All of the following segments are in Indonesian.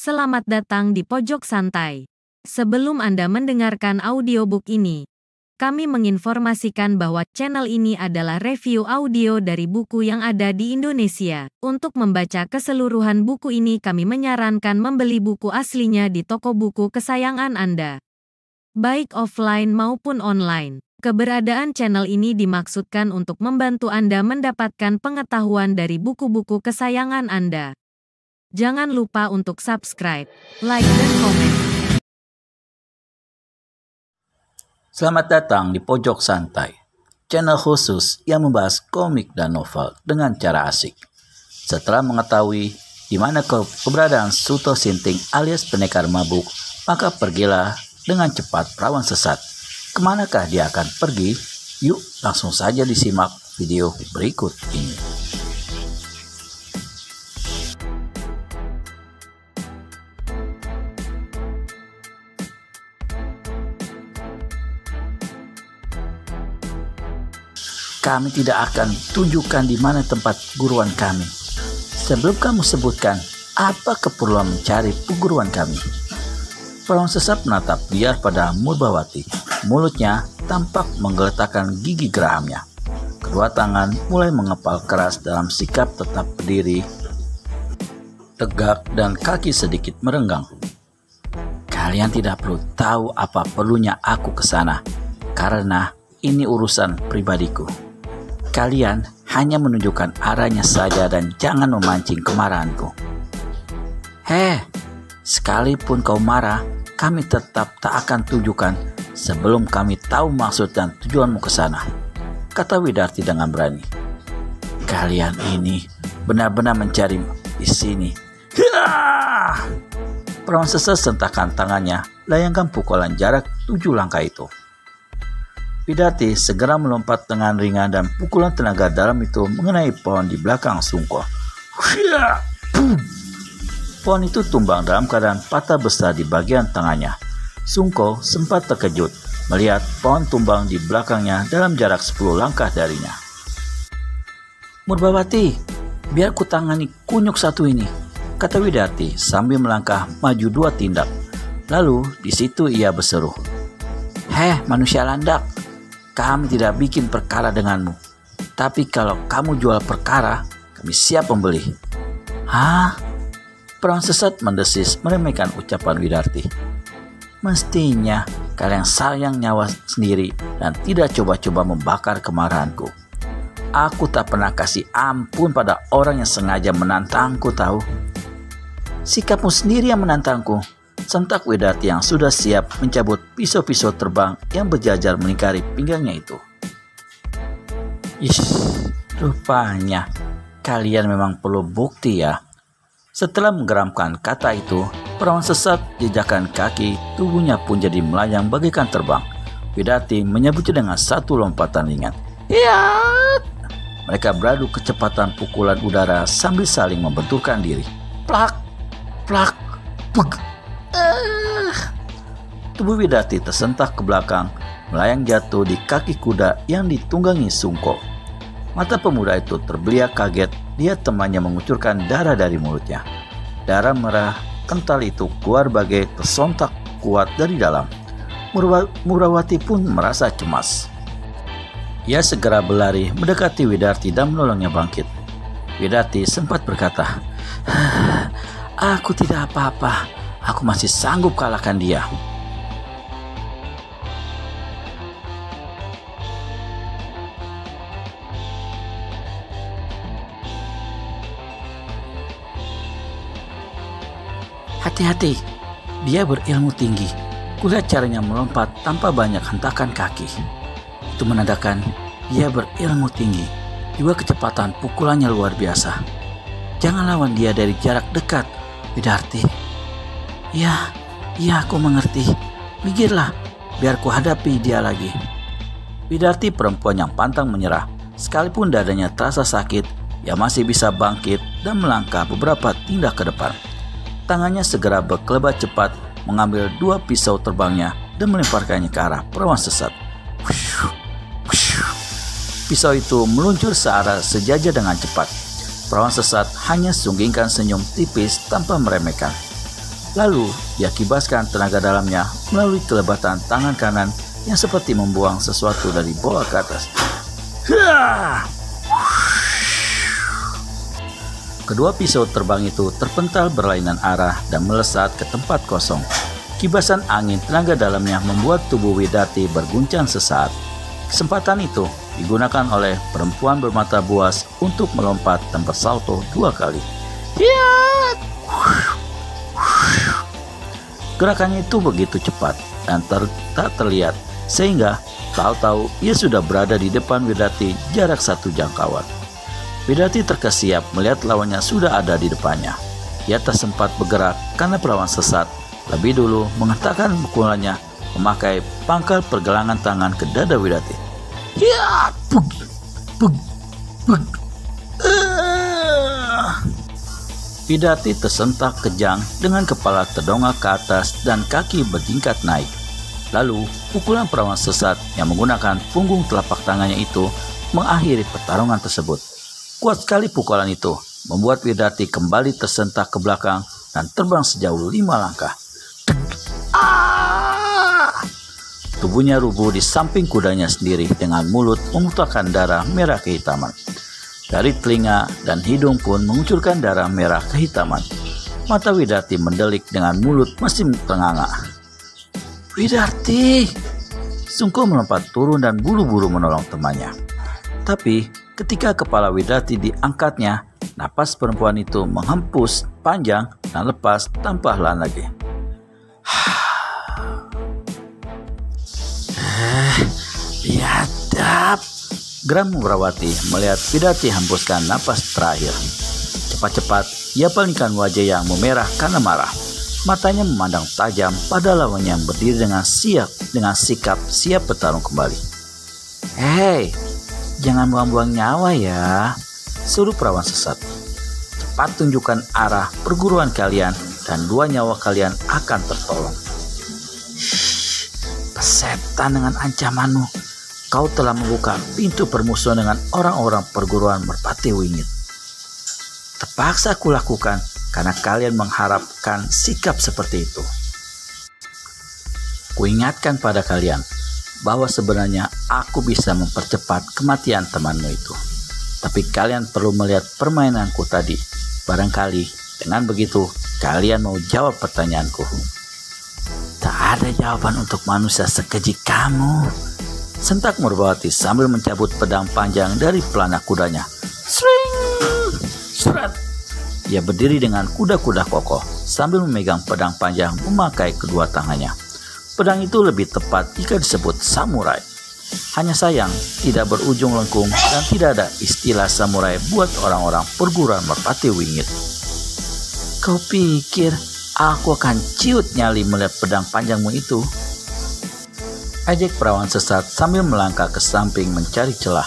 Selamat datang di Pojok Santai. Sebelum Anda mendengarkan audiobook ini, kami menginformasikan bahwa channel ini adalah review audio dari buku yang ada di Indonesia. Untuk membaca keseluruhan buku ini, kami menyarankan membeli buku aslinya di toko buku kesayangan Anda, baik offline maupun online. Keberadaan channel ini dimaksudkan untuk membantu Anda mendapatkan pengetahuan dari buku-buku kesayangan Anda. Jangan lupa untuk subscribe, like, dan komen. Selamat datang di Pojok Santai, channel khusus yang membahas komik dan novel dengan cara asik. Setelah mengetahui di mana keberadaan Suto Sinting alias pendekar mabuk, maka pergilah dengan cepat perawan sesat. Kemanakah dia akan pergi? Yuk langsung saja disimak video berikut ini. Kami tidak akan tunjukkan di mana tempat guruan kami. Sebelum kamu sebutkan, apa keperluan mencari perguruan kami? Perawan sesat menatap liar pada Murbawati. Mulutnya tampak menggeletakkan gigi gerahamnya. Kedua tangan mulai mengepal keras dalam sikap tetap berdiri, tegak dan kaki sedikit merenggang. Kalian tidak perlu tahu apa perlunya aku ke sana, karena ini urusan pribadiku. Kalian hanya menunjukkan arahnya saja dan jangan memancing kemarahanku. Sekalipun kau marah, kami tetap tak akan tunjukkan sebelum kami tahu maksud dan tujuanmu ke sana, kata Widarti dengan berani. Kalian ini benar-benar mencari di sini. Perawan sesat sentakkan tangannya, layangkan pukulan jarak 7 langkah itu. Widarti segera melompat dengan ringan dan pukulan tenaga dalam itu mengenai pohon di belakang Sungko. Pohon itu tumbang dalam keadaan patah besar di bagian tengahnya. Sungko sempat terkejut melihat pohon tumbang di belakangnya dalam jarak 10 langkah darinya. Murbawati, biar ku tangani kunyuk satu ini, kata Widarti sambil melangkah maju 2 tindak. Lalu di situ ia berseru, manusia landak, kami tidak bikin perkara denganmu. Tapi kalau kamu jual perkara, kami siap membeli. Perawan sesat mendesis meremehkan ucapan Widarti. Mestinya kalian sayang nyawa sendiri dan tidak coba-coba membakar kemarahanku. Aku tak pernah kasih ampun pada orang yang sengaja menantangku, tahu? Sikapmu sendiri yang menantangku, sentak Widarti yang sudah siap mencabut pisau-pisau terbang yang berjajar melingkari pinggangnya itu. Rupanya kalian memang perlu bukti ya. Setelah menggeramkan kata itu, perawan sesat jejakkan kaki, tubuhnya pun jadi melayang bagaikan terbang. Widarti menyambutnya dengan satu lompatan ringan. Mereka beradu kecepatan pukulan udara sambil saling membenturkan diri. Plak, plak, puk. Tubuh Widarti tersentak ke belakang, melayang jatuh di kaki kuda yang ditunggangi Sungko. Mata pemuda itu terbeliak kaget lihat temannya mengucurkan darah dari mulutnya. Darah merah kental itu keluar bagai tersontak kuat dari dalam. Murbawati pun merasa cemas. Ia segera berlari mendekati Widarti dan menolongnya bangkit. Widarti sempat berkata, "Aku tidak apa-apa. Aku masih sanggup kalahkan dia." Hati-hati, dia berilmu tinggi. Kulihat caranya melompat tanpa banyak hentakan kaki. Itu menandakan dia berilmu tinggi. Juga kecepatan pukulannya luar biasa. Jangan lawan dia dari jarak dekat, Widarti. Ya, aku mengerti. Minggirlah, biar ku hadapi dia lagi. Widarti perempuan yang pantang menyerah. Sekalipun dadanya terasa sakit, ia masih bisa bangkit dan melangkah beberapa tindak ke depan. Tangannya segera berkelebat cepat mengambil 2 pisau terbangnya dan melemparkannya ke arah perawan sesat. Pisau itu meluncur searah sejajar dengan cepat. Perawan sesat hanya sunggingkan senyum tipis tanpa meremehkan. Lalu dia kibaskan tenaga dalamnya melalui kelebatan tangan kanan yang seperti membuang sesuatu dari bawah ke atas. Kedua pisau terbang itu terpental berlainan arah dan melesat ke tempat kosong. Kibasan angin tenaga dalamnya membuat tubuh Widati berguncang sesaat. Kesempatan itu digunakan oleh perempuan bermata buas untuk melompat dan bersalto 2 kali. Gerakannya itu begitu cepat dan tak terlihat, sehingga tahu-tahu ia sudah berada di depan Widati jarak 1 jangkauan. Widati terkesiap melihat lawannya sudah ada di depannya. Ia tak sempat bergerak karena perawan sesat lebih dulu menghentakkan pukulannya memakai pangkal pergelangan tangan ke dada Widati. Widati tersentak kejang dengan kepala terdongak ke atas dan kaki bertingkat naik. Lalu pukulan perawan sesat yang menggunakan punggung telapak tangannya itu mengakhiri pertarungan tersebut. Kuat sekali pukulan itu membuat Widati kembali tersentak ke belakang dan terbang sejauh 5 langkah. Tubuhnya rubuh di samping kudanya sendiri dengan mulut memuntahkan darah merah kehitaman. Dari telinga dan hidung pun mengucurkan darah merah kehitaman. Mata Widati mendelik dengan mulut masih ternganga. "Widati!" Sungko melompat turun dan buru-buru menolong temannya. Tapi ketika kepala Widati diangkatnya, napas perempuan itu menghempus panjang dan lepas tanpa helaan lagi. "Biadab!" geram Murwawati melihat Widati hembuskan napas terakhir. Cepat-cepat ia palingkan wajah yang memerah karena marah. Matanya memandang tajam pada lawannya yang berdiri dengan sikap siap bertarung kembali. "Hei, jangan buang-buang nyawa ya," suruh perawan sesat. "Cepat tunjukkan arah perguruan kalian dan 2 nyawa kalian akan tertolong." "Pesetan dengan ancamanmu, kau telah membuka pintu permusuhan dengan orang-orang perguruan Merpati Wingit. Terpaksa aku lakukan karena kalian mengharapkan sikap seperti itu. Kuingatkan pada kalian bahwa sebenarnya aku bisa mempercepat kematian temanmu itu. Tapi kalian perlu melihat permainanku tadi. Barangkali dengan begitu kalian mau jawab pertanyaanku." "Tak ada jawaban untuk manusia sekeji kamu," sentak Murwawati sambil mencabut pedang panjang dari pelana kudanya. Swing! Seret! Ia berdiri dengan kuda-kuda kokoh sambil memegang pedang panjang memakai kedua tangannya. Pedang itu lebih tepat jika disebut samurai. Hanya sayang tidak berujung lengkung dan tidak ada istilah samurai buat orang-orang perguruan Merpati Wingit. "Kau pikir aku akan ciut nyali melihat pedang panjangmu itu?" ejek perawan sesat sambil melangkah ke samping mencari celah.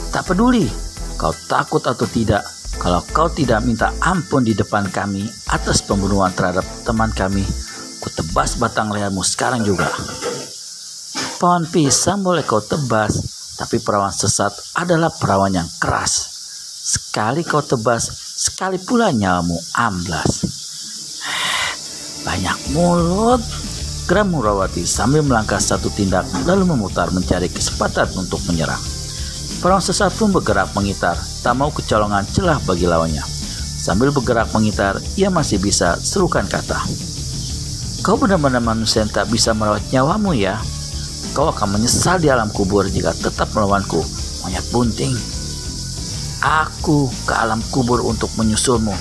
"Tak peduli kau takut atau tidak, kalau kau tidak minta ampun di depan kami atas pembunuhan terhadap teman kami, ku tebas batang lehermu sekarang juga." "Pohon pisang boleh kau tebas, tapi perawan sesat adalah perawan yang keras. Sekali kau tebas, sekali pula nyawamu amblas." "Banyak mulut," geram Murwawati sambil melangkah 1 tindak lalu memutar mencari kesempatan untuk menyerang. Perawan sesat pun bergerak mengitar, tak mau kecolongan celah bagi lawannya. Sambil bergerak mengitar, ia masih bisa serukan kata. "Kau benar-benar manusia yang tak bisa merawat nyawamu ya. Kau akan menyesal di alam kubur jika tetap melawanku, monyet bunting. Aku ke alam kubur untuk menyusulmu.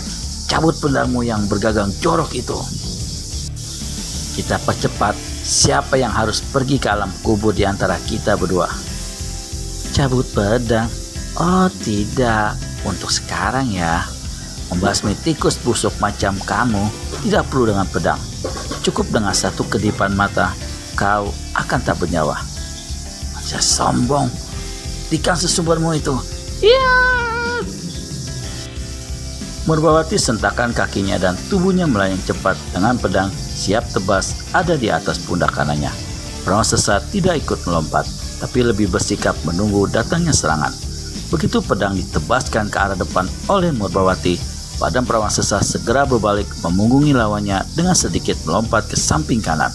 Cabut pedangmu yang bergagang jorok itu." "Kita percepat, siapa yang harus pergi ke alam kubur di antara kita berdua?" "Cabut pedang? Oh tidak, untuk sekarang ya. Membasmi tikus busuk macam kamu tidak perlu dengan pedang. Cukup dengan 1 kedipan mata, kau akan tak bernyawa." "Manusia sombong, hentikan sesumbarmu itu." "Iya!" Murwawati sentakkan kakinya dan tubuhnya melayang cepat dengan pedang siap tebas ada di atas pundak kanannya. Perawan sesat tidak ikut melompat, tapi lebih bersikap menunggu datangnya serangan. Begitu pedang ditebaskan ke arah depan oleh Murwawati, Padang perawan sesat segera berbalik memunggungi lawannya dengan sedikit melompat ke samping kanan.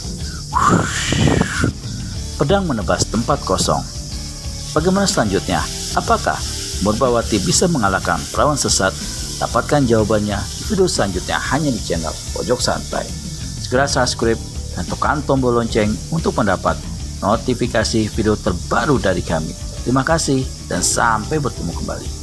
Pedang menebas tempat kosong. Bagaimana selanjutnya? Apakah Murbawati bisa mengalahkan perawan sesat? Dapatkan jawabannya di video selanjutnya hanya di channel Pojok Santai. Segera subscribe dan tekan tombol lonceng untuk mendapat notifikasi video terbaru dari kami. Terima kasih dan sampai bertemu kembali.